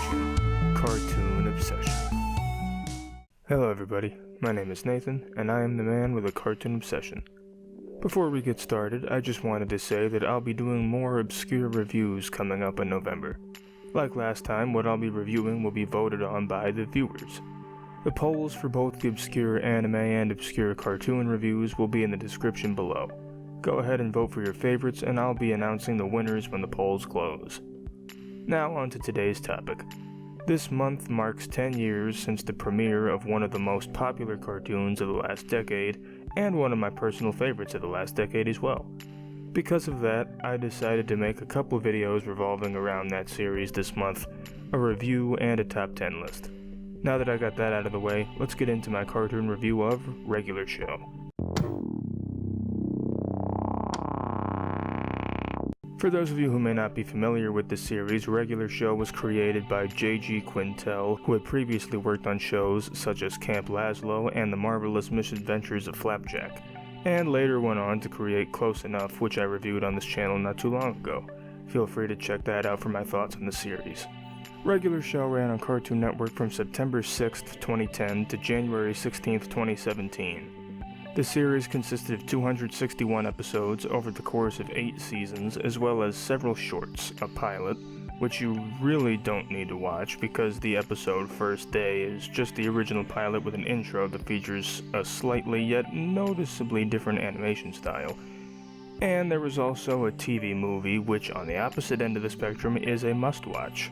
Cartoon Obsession. Hello everybody, my name is Nathan, and I am the man with a cartoon obsession. Before we get started, I just wanted to say that I'll be doing more obscure reviews coming up in November. Like last time, what I'll be reviewing will be voted on by the viewers. The polls for both the obscure anime and obscure cartoon reviews will be in the description below. Go ahead and vote for your favorites, and I'll be announcing the winners when the polls close. Now on to today's topic. This month marks 10 years since the premiere of one of the most popular cartoons of the last decade, and one of my personal favorites of the last decade as well. Because of that, I decided to make a couple videos revolving around that series this month, a review and a top 10 list. Now that I got that out of the way, let's get into my cartoon review of Regular Show. For those of you who may not be familiar with this series, Regular Show was created by J.G. Quintel, who had previously worked on shows such as Camp Lazlo and The Marvelous Misadventures of Flapjack, and later went on to create Close Enough, which I reviewed on this channel not too long ago. Feel free to check that out for my thoughts on the series. Regular Show ran on Cartoon Network from September 6th, 2010 to January 16th, 2017. The series consisted of 261 episodes over the course of 8 seasons, as well as several shorts, a pilot, which you really don't need to watch because the episode First Day is just the original pilot with an intro that features a slightly yet noticeably different animation style. And there was also a TV movie, which on the opposite end of the spectrum is a must-watch.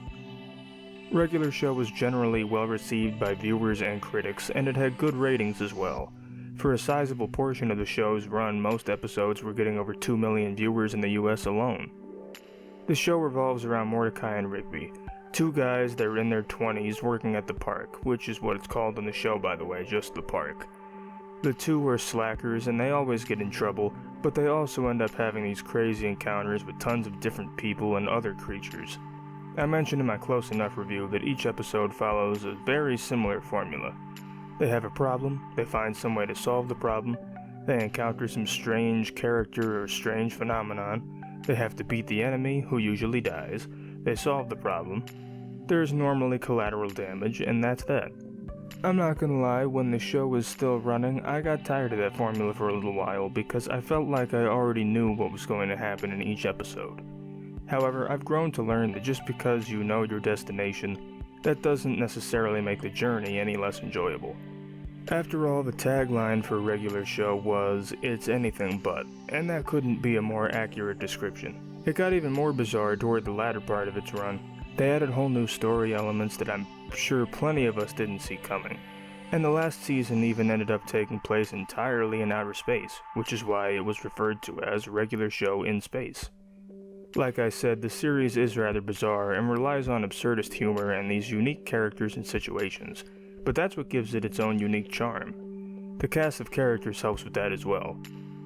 Regular Show was generally well received by viewers and critics, and it had good ratings as well. For a sizable portion of the show's run, most episodes were getting over 2 million viewers in the US alone. The show revolves around Mordecai and Rigby, two guys that are in their 20s working at the park, which is what it's called in the show, by the way, just the park. The two are slackers and they always get in trouble, but they also end up having these crazy encounters with tons of different people and other creatures. I mentioned in my Close Enough review that each episode follows a very similar formula. They have a problem, they find some way to solve the problem, they encounter some strange character or strange phenomenon, they have to beat the enemy, who usually dies, they solve the problem, there's normally collateral damage, and that's that. I'm not gonna lie, when the show was still running, I got tired of that formula for a little while because I felt like I already knew what was going to happen in each episode. However, I've grown to learn that just because you know your destination, that doesn't necessarily make the journey any less enjoyable. After all, the tagline for Regular Show was, "It's anything but," and that couldn't be a more accurate description. It got even more bizarre toward the latter part of its run. They added whole new story elements that I'm sure plenty of us didn't see coming, and the last season even ended up taking place entirely in outer space, which is why it was referred to as Regular Show in Space. Like I said, the series is rather bizarre and relies on absurdist humor and these unique characters and situations, but that's what gives it its own unique charm. The cast of characters helps with that as well.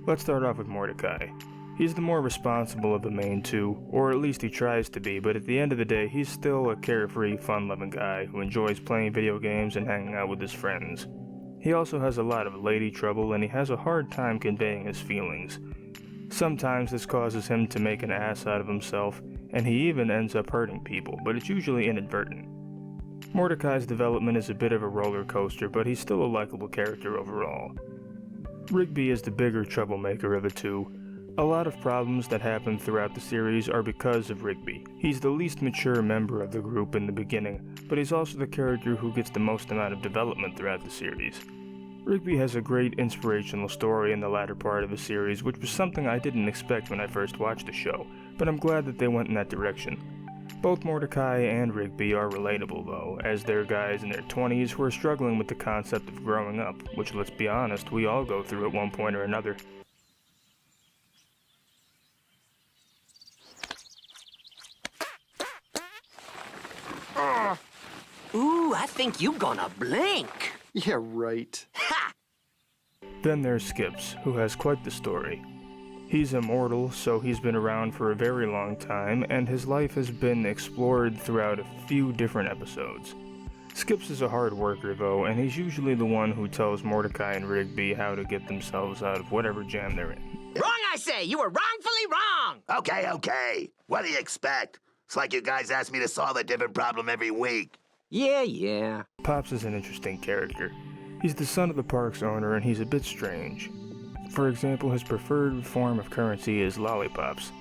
Let's start off with Mordecai. He's the more responsible of the main two, or at least he tries to be, but at the end of the day he's still a carefree, fun-loving guy who enjoys playing video games and hanging out with his friends. He also has a lot of lady trouble and he has a hard time conveying his feelings. Sometimes this causes him to make an ass out of himself, and he even ends up hurting people, but it's usually inadvertent. Mordecai's development is a bit of a roller coaster, but he's still a likable character overall. Rigby is the bigger troublemaker of the two. A lot of problems that happen throughout the series are because of Rigby. He's the least mature member of the group in the beginning, but he's also the character who gets the most amount of development throughout the series. Rigby has a great inspirational story in the latter part of the series, which was something I didn't expect when I first watched the show, but I'm glad that they went in that direction. Both Mordecai and Rigby are relatable though, as they're guys in their 20s who are struggling with the concept of growing up, which, let's be honest, we all go through at one point or another. Ooh, I think you gonna blink. Yeah, right. Ha! Then there's Skips, who has quite the story. He's immortal, so he's been around for a very long time, and his life has been explored throughout a few different episodes. Skips is a hard worker though, and he's usually the one who tells Mordecai and Rigby how to get themselves out of whatever jam they're in. Wrong, I say! You were wrongfully wrong! Okay. What do you expect? It's like you guys ask me to solve a different problem every week. Yeah. Pops is an interesting character. He's the son of the park's owner and he's a bit strange. For example, his preferred form of currency is lollipops.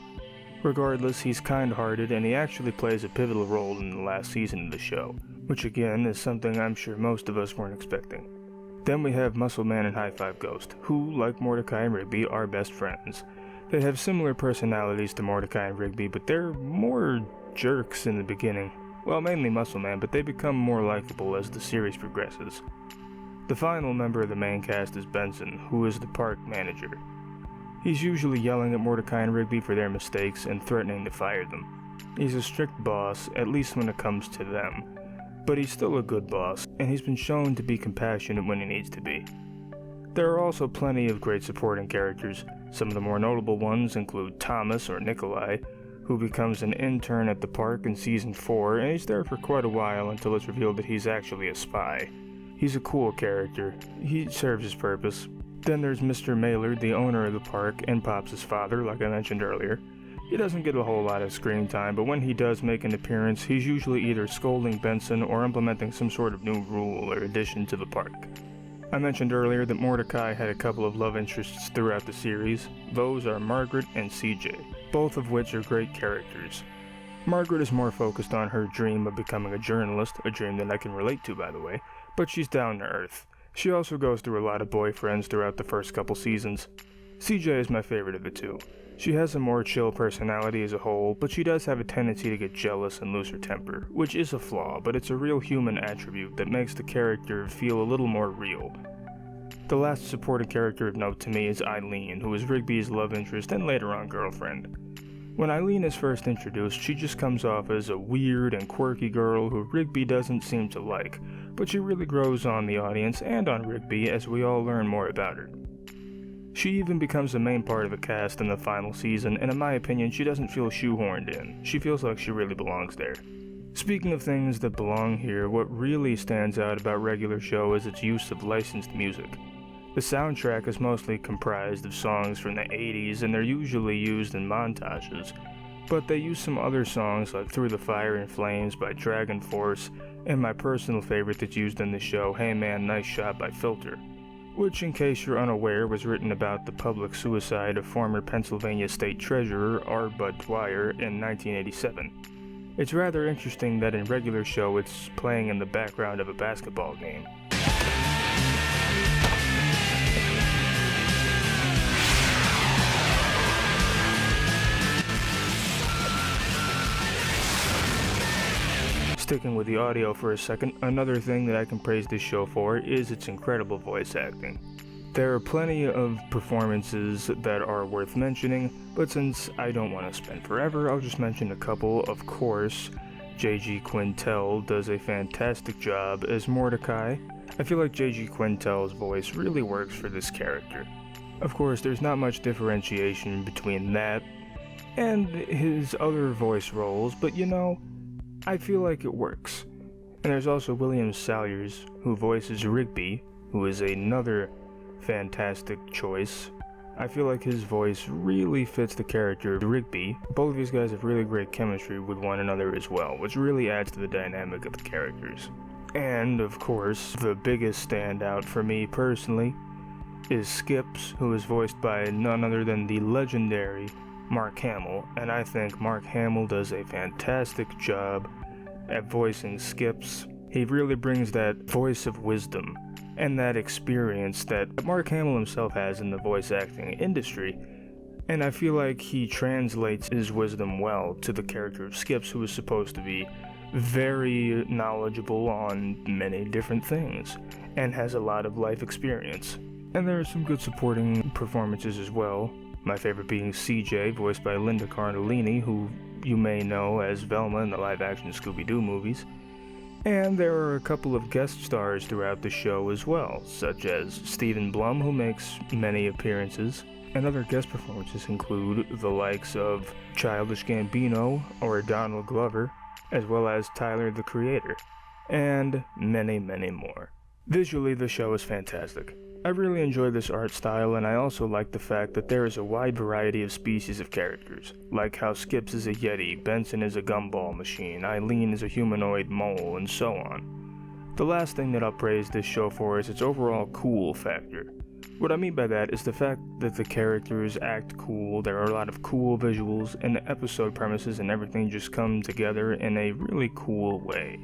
Regardless, he's kind-hearted and he actually plays a pivotal role in the last season of the show, which again is something I'm sure most of us weren't expecting. Then we have Muscle Man and High Five Ghost, who, like Mordecai and Rigby, are best friends. They have similar personalities to Mordecai and Rigby, but they're more jerks in the beginning. Well, mainly Muscle Man, but they become more likable as the series progresses. The final member of the main cast is Benson, who is the park manager. He's usually yelling at Mordecai and Rigby for their mistakes and threatening to fire them. He's a strict boss, at least when it comes to them, but he's still a good boss, and he's been shown to be compassionate when he needs to be. There are also plenty of great supporting characters. Some of the more notable ones include Thomas, or Nikolai, who becomes an intern at the park in Season 4, and he's there for quite a while until it's revealed that he's actually a spy. He's a cool character. He serves his purpose. Then there's Mr. Maylard, the owner of the park, and Pops' father, like I mentioned earlier. He doesn't get a whole lot of screen time, but when he does make an appearance, he's usually either scolding Benson or implementing some sort of new rule or addition to the park. I mentioned earlier that Mordecai had a couple of love interests throughout the series. Those are Margaret and CJ, both of which are great characters. Margaret is more focused on her dream of becoming a journalist, a dream that I can relate to, by the way, but she's down to earth. She also goes through a lot of boyfriends throughout the first couple seasons. CJ is my favorite of the two. She has a more chill personality as a whole, but she does have a tendency to get jealous and lose her temper, which is a flaw, but it's a real human attribute that makes the character feel a little more real. The last supporting character of note to me is Eileen, who is Rigby's love interest and later on girlfriend. When Eileen is first introduced, she just comes off as a weird and quirky girl who Rigby doesn't seem to like, but she really grows on the audience and on Rigby as we all learn more about her. She even becomes a main part of the cast in the final season, and in my opinion, she doesn't feel shoehorned in. She feels like she really belongs there. Speaking of things that belong here, what really stands out about regular show is its use of licensed music. The soundtrack is mostly comprised of songs from the 80s, and they're usually used in montages, but they use some other songs like Through the Fire and Flames by Dragon Force, and my personal favorite that's used in the show, Hey Man, Nice Shot by Filter, which, in case you're unaware, was written about the public suicide of former Pennsylvania State Treasurer R. Bud Dwyer in 1987. It's rather interesting that in regular show it's playing in the background of a basketball game. Sticking with the audio for a second, another thing that I can praise this show for is its incredible voice acting. There are plenty of performances that are worth mentioning, but since I don't want to spend forever, I'll just mention a couple. Of course, J.G. Quintel does a fantastic job as Mordecai. I feel like J.G. Quintel's voice really works for this character. Of course, there's not much differentiation between that and his other voice roles, but you know, I feel like it works. And there's also William Salyers, who voices Rigby, who is another fantastic choice. I feel like his voice really fits the character of Rigby. Both of these guys have really great chemistry with one another as well, which really adds to the dynamic of the characters. And, of course, the biggest standout for me personally is Skips, who is voiced by none other than the legendary Mark Hamill, and I think Mark Hamill does a fantastic job at voicing Skips. He really brings that voice of wisdom and that experience that Mark Hamill himself has in the voice acting industry, and I feel like he translates his wisdom well to the character of Skips, who is supposed to be very knowledgeable on many different things and has a lot of life experience. And there are some good supporting performances as well. My favorite being CJ, voiced by Linda Cardellini, who you may know as Velma in the live-action Scooby-Doo movies. And there are a couple of guest stars throughout the show as well, such as Stephen Blum, who makes many appearances. And other guest performances include the likes of Childish Gambino or Donald Glover, as well as Tyler the Creator, and many, many more. Visually, the show is fantastic. I really enjoy this art style, and I also like the fact that there is a wide variety of species of characters, like how Skips is a Yeti, Benson is a gumball machine, Eileen is a humanoid mole, and so on. The last thing that I'll praise this show for is its overall cool factor. What I mean by that is the fact that the characters act cool, there are a lot of cool visuals, and the episode premises and everything just come together in a really cool way.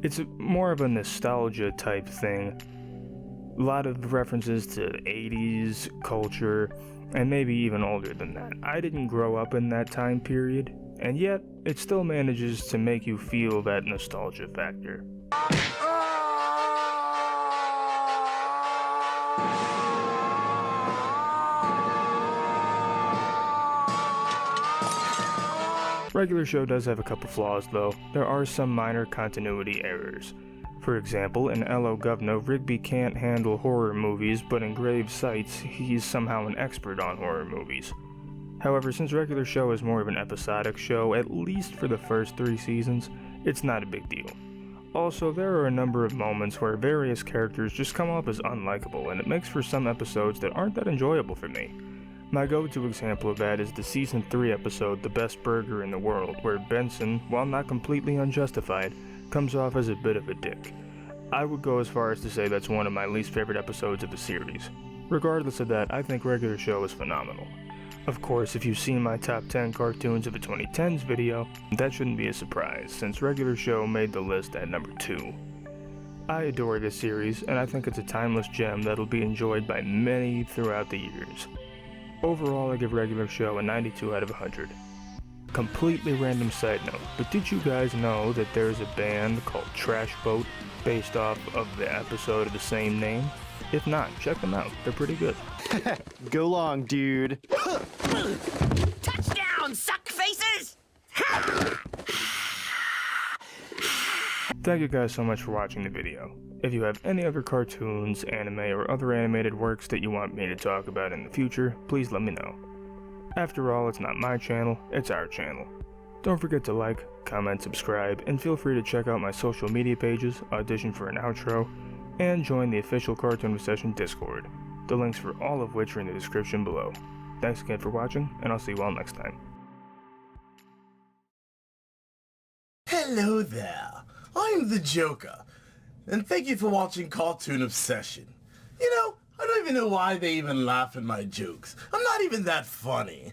It's more of a nostalgia type thing. A lot of references to 80s culture, and maybe even older than that. I didn't grow up in that time period, and yet it still manages to make you feel that nostalgia factor. Regular show does have a couple flaws though. There are some minor continuity errors. For example, in L.O. Govno, Rigby can't handle horror movies, but in Grave Sights, he's somehow an expert on horror movies. However, since Regular Show is more of an episodic show, at least for the first 3 seasons, it's not a big deal. Also, there are a number of moments where various characters just come off as unlikable, and it makes for some episodes that aren't that enjoyable for me. My go-to example of that is the Season 3 episode, The Best Burger in the World, where Benson, while not completely unjustified, comes off as a bit of a dick. I would go as far as to say that's one of my least favorite episodes of the series. Regardless of that, I think Regular Show is phenomenal. Of course, if you've seen my top 10 cartoons of the 2010s video, that shouldn't be a surprise, since Regular Show made the list at number 2. I adore this series, and I think it's a timeless gem that'll be enjoyed by many throughout the years. Overall, I give Regular Show a 92 out of 100. Completely random side note, but did you guys know that there's a band called Trash Boat based off of the episode of the same name? If not, check them out, they're pretty good. Go long, dude. Touchdown, suck faces! Thank you guys so much for watching the video. If you have any other cartoons, anime, or other animated works that you want me to talk about in the future, please let me know. After all, it's not my channel, it's our channel. Don't forget to like, comment, subscribe, and feel free to check out my social media pages, audition for an outro, and join the official Cartoon Obsession Discord, the links for all of which are in the description below. Thanks again for watching, and I'll see you all next time. Hello there, I'm the Joker, and thank you for watching Cartoon Obsession. You know, I don't even know why they even laugh at my jokes. I'm not even that funny.